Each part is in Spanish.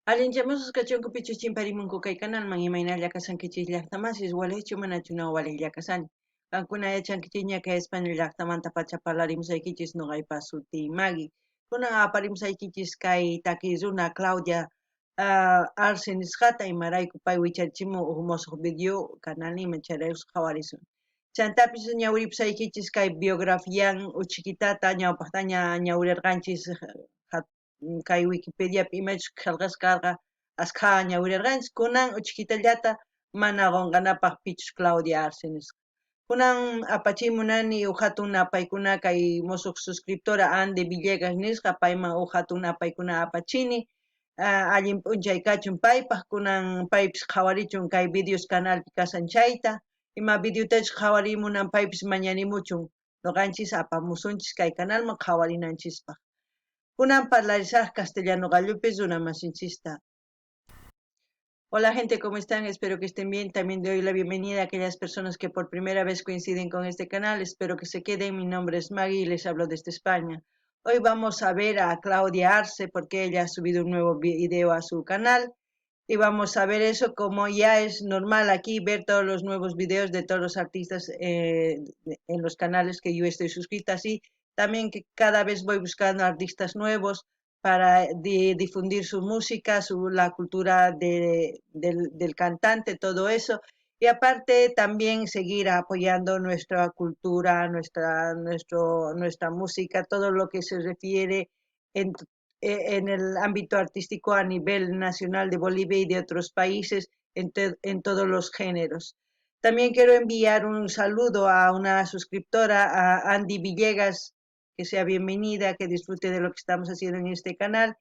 Allinchamos kachunku pichu chimparimunku kay kanalman imayna llakasankichis llaqtamasis walichu manachunaw walik llakasani. Kankuna yachankichis ñaka España llaqtamanta pacha parlarimusaykichis nuqaypa suti Maggie. Kunan aparimusaykichis kay taki runa Claudia Arce nisqata imarayku pay wicharchimun huk musuq video canal nima chayraykus qhawarisun. Chantapis ñawiripusaykichis kay biografian uchikitata ñawpaqtaña ñawirirqanchis kay Wikipediapi imachus qillqasqa asqa ñawirirqanchis kunan uchikitallata mana qunqanapaq pichus Claudia Arce nisqa. Kunan apachimunani huk hatun napaykuna kay musuq suscriptora Ande Villegas nisqa payman huk hatun napaykuna apachini allin p'unchay kachun paypaq kunan paypis qhawarichun kay videos canalpi kasan chayta ima videotachus qhawarimunan paypis mañanimuchun nuqanchis apamusunchis kay canalman qhawarinanchispaq. Kunan parlarisaq castellano gallupi runa masinchista. Hola gente, ¿cómo están? Espero que estén bien. También doy la bienvenida a aquellas personas que por primera vez coinciden con este canal. Espero que se queden. Mi nombre es Maggie y les hablo desde España. Hoy vamos a ver a Claudia Arce porque ella ha subido un nuevo video a su canal. Y vamos a ver eso como ya es normal aquí ver todos los nuevos videos de todos los artistas en los canales que yo estoy suscrita. Así también que cada vez voy buscando artistas nuevos para difundir su música, la cultura del cantante, todo eso. Y aparte también seguir apoyando nuestra cultura, nuestra música, todo lo que se refiere en, en el ámbito artístico a nivel nacional de Bolivia y de otros países en todos los géneros. También quiero enviar un saludo a una suscriptora, a Andy Villegas, que sea bienvenida, que disfrute de lo que estamos haciendo en este canal.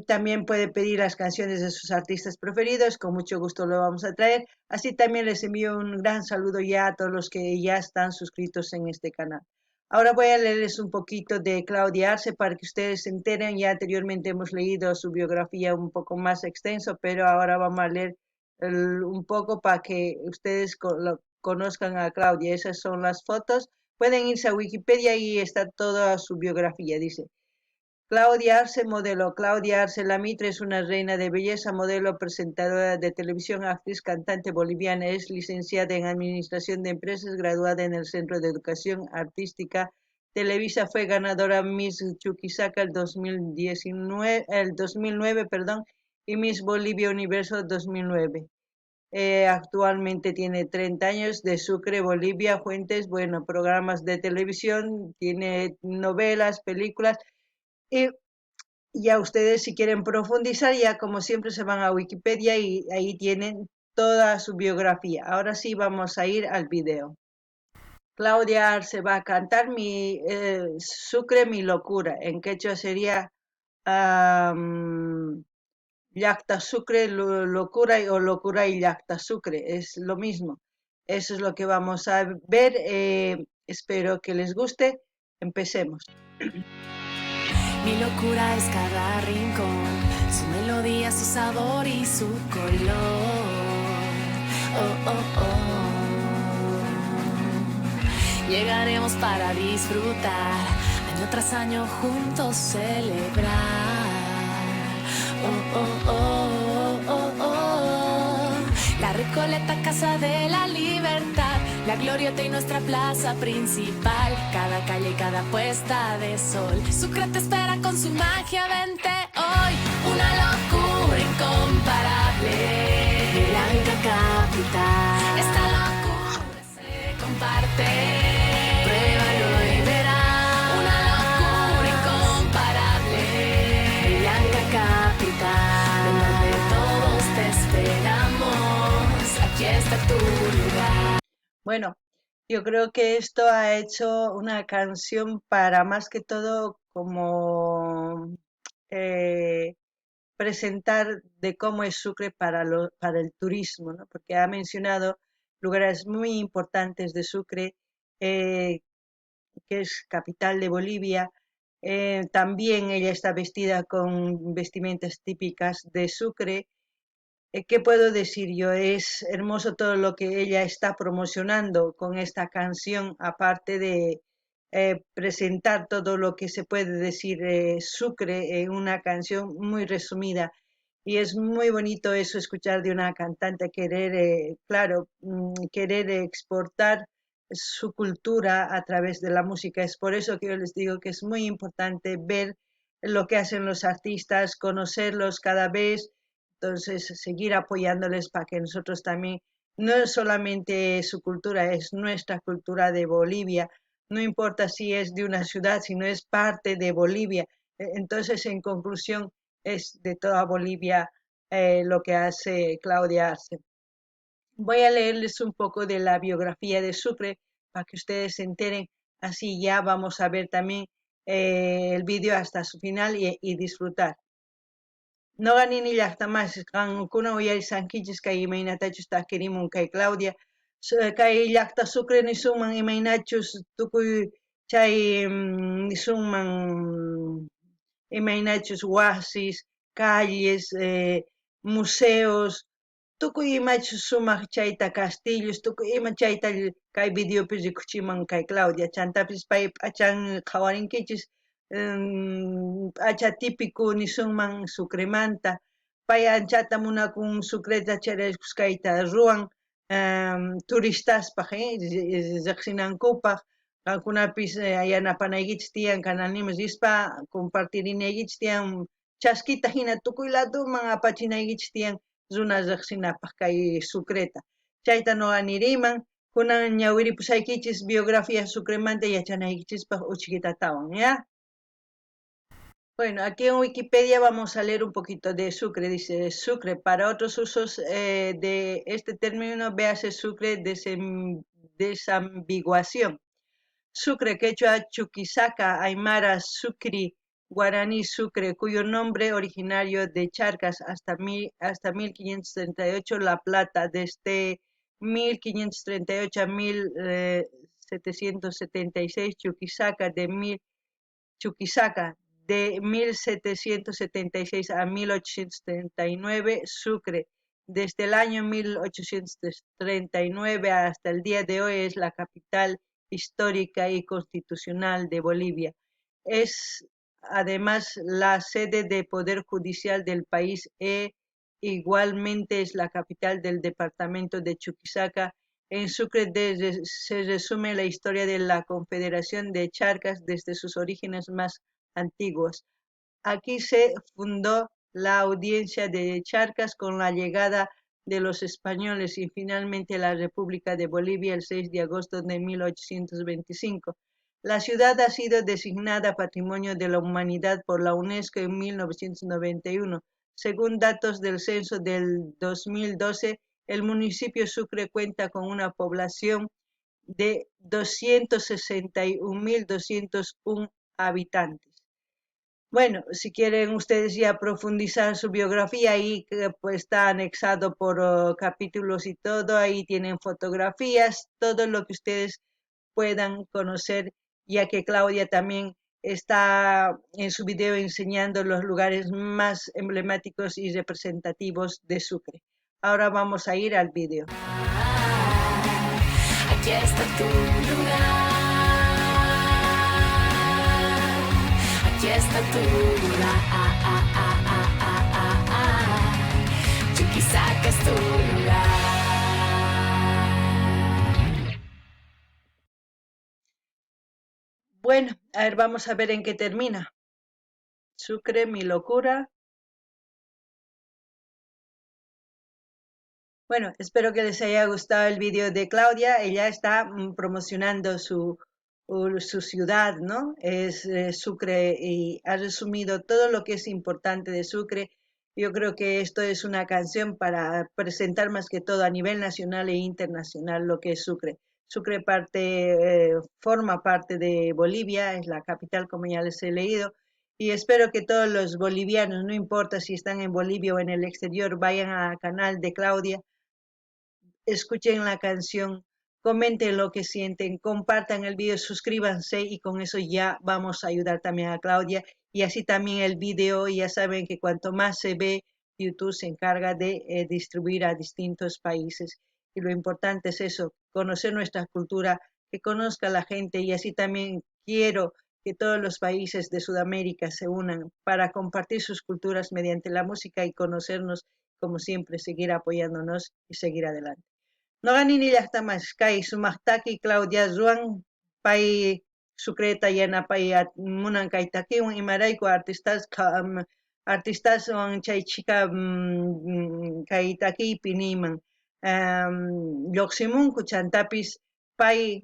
También puede pedir las canciones de sus artistas preferidos, con mucho gusto lo vamos a traer. Así también les envío un gran saludo ya a todos los que ya están suscritos en este canal. Ahora voy a leerles un poquito de Claudia Arce para que ustedes se enteren. Ya anteriormente hemos leído su biografía un poco más extenso, pero ahora vamos a leer un poco para que ustedes conozcan a Claudia. Esas son las fotos. Pueden irse a Wikipedia y está toda su biografía. Dice: Claudia Arce, modelo. Claudia Arce Lamitre es una reina de belleza, modelo, presentadora de televisión, actriz, cantante boliviana. Es licenciada en Administración de Empresas, graduada en el Centro de Educación Artística Televisa. Fue ganadora Miss Chuquisaca el 2009, perdón, y Miss Bolivia Universo 2009. Actualmente tiene 30 años, de Sucre, Bolivia. Fuentes, bueno, programas de televisión, tiene novelas, películas. Y ya ustedes si quieren profundizar, ya como siempre se van a Wikipedia y ahí tienen toda su biografía. Ahora sí vamos a ir al video. Claudia Arce va a cantar Sucre, mi locura. En quechua sería Llacta Sucre, locura o locura y Llacta Sucre. Es lo mismo. Eso es lo que vamos a ver. Espero que les guste. Empecemos. Mi locura es cada rincón, su melodía, su sabor y su color. Oh, oh, oh. Llegaremos para disfrutar, año tras año juntos celebrar. Oh, oh, oh, oh, oh. La Recoleta, casa de la libertad, la glorieta y nuestra plaza principal, cada calle y cada puesta de sol. Sucre te espera con su magia, vente hoy. Una locura incomparable, Blanca capital. Esta locura se comparte. Pruébalo y verás. Una locura incomparable, Blanca capital. En donde todos te esperamos, aquí está tu lugar. Bueno, yo creo que esto ha hecho una canción para más que todo como presentar de cómo es Sucre para el turismo, ¿no? Porque ha mencionado lugares muy importantes de Sucre, que es capital de Bolivia. También ella está vestida con vestimentas típicas de Sucre. ¿Qué puedo decir yo? Es hermoso todo lo que ella está promocionando con esta canción, aparte presentar todo lo que se puede decir Sucre en una canción muy resumida. Y es muy bonito eso, escuchar de una cantante querer, claro, querer exportar su cultura a través de la música. Es por eso que yo les digo que es muy importante ver lo que hacen los artistas, conocerlos cada vez, entonces seguir apoyándoles para que nosotros también, no es solamente su cultura, es nuestra cultura de Bolivia, no importa si es de una ciudad, sino es parte de Bolivia. Entonces, en conclusión, es de toda Bolivia lo que hace Claudia Arce. Voy a leerles un poco de la biografía de Sucre para que ustedes se enteren, así ya vamos a ver también el vídeo hasta su final y disfrutar. Noqa nini llaqtamas qankuna uyarisankichis kay imaynatachus takirimun kay Claudia kay llaqta Sucre nisunman imaynachus tukuy chay nisunman imaynachus wasis, calles, museos, tukuy imachus sumaq chayta castillos, tukuy ima chayta kay videopi rikuchiman kay Claudia, chantapis pay p'achan qhawarinkichis p'acha típico nisunman Sucremanta, pay anchata munakun Sucreta chayarishkayta ruwan turistaspaq riqsinankupaq, qankunapis yanapanaykichis tiyan canalniman rispa compartirinaykichis tiyan chaskita hina tukuy ladoman apachinaykichis tiyan runa riqsinapaq kay Sucreta. Chayta noqa niriman, kunan ñawiripusaykichis biografía Sucremanta yachanaykichispaq uchkitatawan, ¿ya? Bueno, aquí en Wikipedia vamos a leer un poquito de Sucre. Dice Sucre, para otros usos de este término, véase Sucre desambiguación. Sucre, quechua, Chuquisaca, Aymara, Sucri, Guaraní, Sucre, cuyo nombre originario de Charcas hasta 1538, La Plata, desde 1538 a 1776, Chuquisaca, de 1776 a 1839, Sucre. Desde el año 1839 hasta el día de hoy es la capital histórica y constitucional de Bolivia. Es además la sede de poder judicial del país e igualmente es la capital del departamento de Chuquisaca. En Sucre se resume la historia de la Confederación de Charcas desde sus orígenes más antiguos. Aquí se fundó la audiencia de Charcas con la llegada de los españoles y finalmente la República de Bolivia el 6 de agosto de 1825. La ciudad ha sido designada Patrimonio de la Humanidad por la UNESCO en 1991. Según datos del censo del 2012, el municipio Sucre cuenta con una población de 261.201 habitantes. Bueno, si quieren ustedes ya profundizar su biografía, ahí pues está anexado por capítulos y todo, ahí tienen fotografías, todo lo que ustedes puedan conocer, ya que Claudia también está en su video enseñando los lugares más emblemáticos y representativos de Sucre. Ahora vamos a ir al video. Aquí está tu lugar. Aquí está tu lugar. Chuquisaca es tu lugar. Bueno, a ver, vamos a ver en qué termina. Sucre, mi locura. Bueno, espero que les haya gustado el vídeo de Claudia. Ella está promocionando su ciudad, ¿no? Es Sucre y ha resumido todo lo que es importante de Sucre. Yo creo que esto es una canción para presentar más que todo a nivel nacional e internacional lo que es Sucre. Sucre forma parte de Bolivia, es la capital como ya les he leído. Y espero que todos los bolivianos, no importa si están en Bolivia o en el exterior, vayan al canal de Claudia, escuchen la canción, comenten lo que sienten, compartan el video, suscríbanse y con eso ya vamos a ayudar también a Claudia y así también el video, ya saben que cuanto más se ve, YouTube se encarga de distribuir a distintos países y lo importante es eso, conocer nuestra cultura, que conozca la gente y así también quiero que todos los países de Sudamérica se unan para compartir sus culturas mediante la música y conocernos, como siempre, seguir apoyándonos y seguir adelante. Noqanini llaqtamas kay sumaqtaki Claudia Ruan pay sucreta yanapay munan kay takiwan imarayku artistaswan chay chika kay takiypi niyman lluqsimunku chantapis pay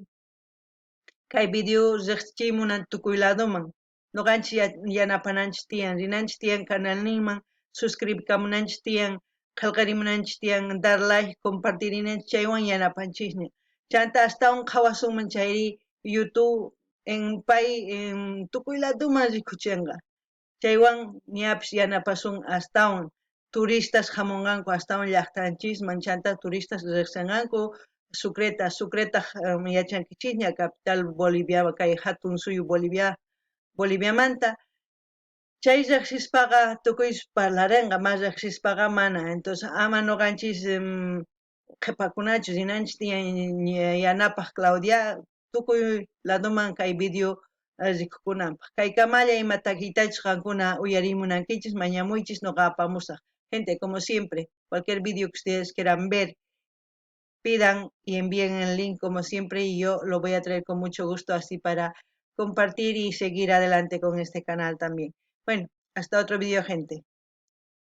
kay video riqsichimunan tukuy ladoman noqanchik yanapananchik tiyan rinanchik tiyan canalninman suscribikamunanchik tiyan qillqarimunanchik tiyan dar like compartirinanchik chaywan yanapanchikña chanta astawan qhawasunman chayri YouTube en pay tukuy ladoman rikuchinqa chaywan ñapish yanapasun astawan turistas hamunqanku astawan llaqtanchisman chanta turistas riqsinqanku Sucreta yachankichikña capital Bolivia kay hatun suyu Boliviamanta chay riqsispaqa tukuysh parlarinqa mas riqsispaqa mana entonces ama noqanchis qhipakunachu rinanchik tiyan yanapaq Claudia tukuy ladoman kay video rikukunanpaq kaykamalla ima takiytachus qankuna uyarimunankichis mañamuychis noqa apamusaq gente como siempre cualquier video que ustedes quieran ver pidan y envíen el link como siempre y yo lo voy a traer con mucho gusto así para compartir y seguir adelante con este canal también. Bueno, hasta otro video, gente.